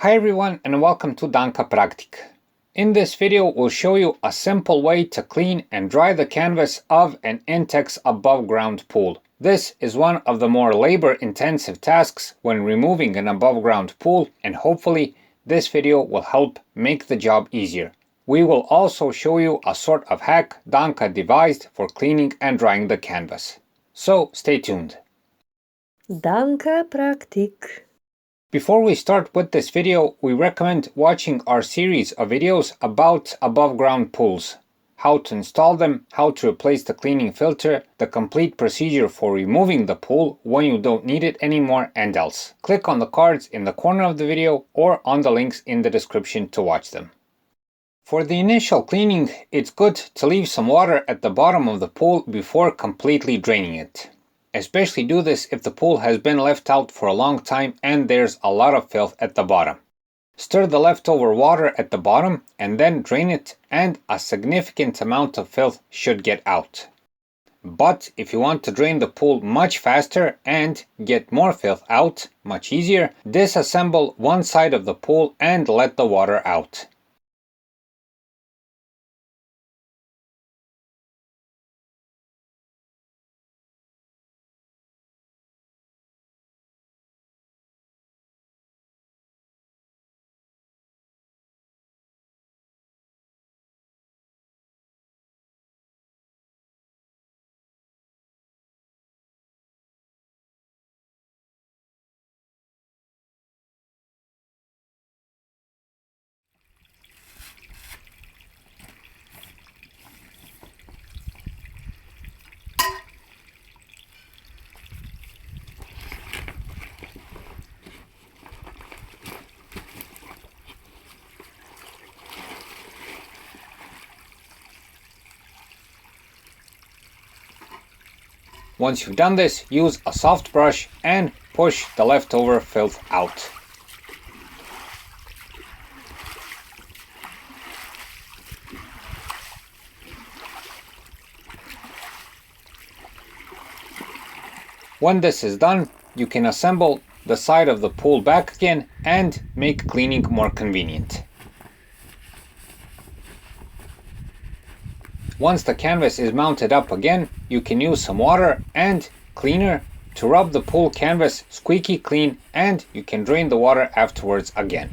Hi everyone and welcome to Danka Praktik. In this video we'll show you a simple way to clean and dry the canvas of an Intex above ground pool. This is one of the more labor intensive tasks when removing an above ground pool, and hopefully this video will help make the job easier. We will also show you a sort of hack Danka devised for cleaning and drying the canvas. So stay tuned. Danka Praktik. Before we start with this video, we recommend watching our series of videos about above ground pools. How to install them, how to replace the cleaning filter, the complete procedure for removing the pool when you don't need it anymore, and else. Click on the cards in the corner of the video or on the links in the description to watch them. For the initial cleaning, it's good to leave some water at the bottom of the pool before completely draining it. Especially do this if the pool has been left out for a long time and there's a lot of filth at the bottom. Stir the leftover water at the bottom and then drain it, and a significant amount of filth should get out. But if you want to drain the pool much faster and get more filth out much easier, disassemble one side of the pool and let the water out. Once you've done this, use a soft brush and push the leftover filth out. When this is done, you can assemble the side of the pool back again and make cleaning more convenient. Once the canvas is mounted up again, you can use some water and cleaner to rub the pool canvas squeaky clean, and you can drain the water afterwards again.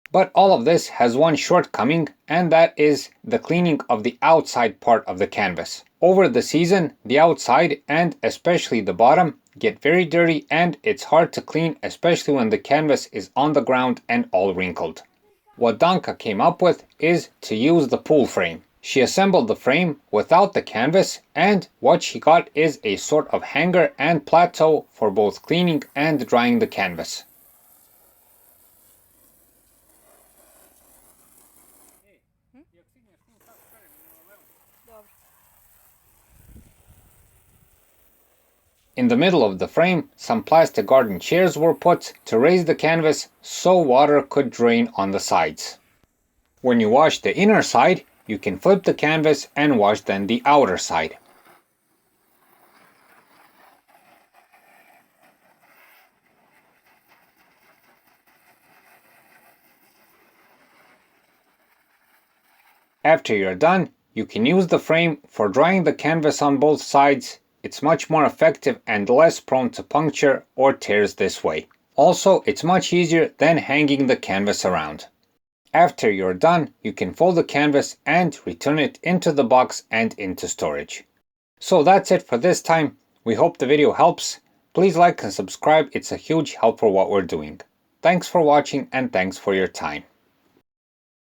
But all of this has one shortcoming, and that is the cleaning of the outside part of the canvas. Over the season, the outside and especially the bottom get very dirty, and it's hard to clean, especially when the canvas is on the ground and all wrinkled. What Danka came up with is to use the pool frame. She assembled the frame without the canvas, and what she got is a sort of hanger and plateau for both cleaning and drying the canvas. In the middle of the frame, some plastic garden chairs were put to raise the canvas so water could drain on the sides. When you wash the inner side, you can flip the canvas and wash then the outer side. After you're done, you can use the frame for drying the canvas on both sides. It's much more effective and less prone to puncture or tears this way. Also, it's much easier than hanging the canvas around. After you're done, you can fold the canvas and return it into the box and into storage. So that's it for this time. We hope the video helps. Please like and subscribe. It's a huge help for what we're doing. Thanks for watching and thanks for your time.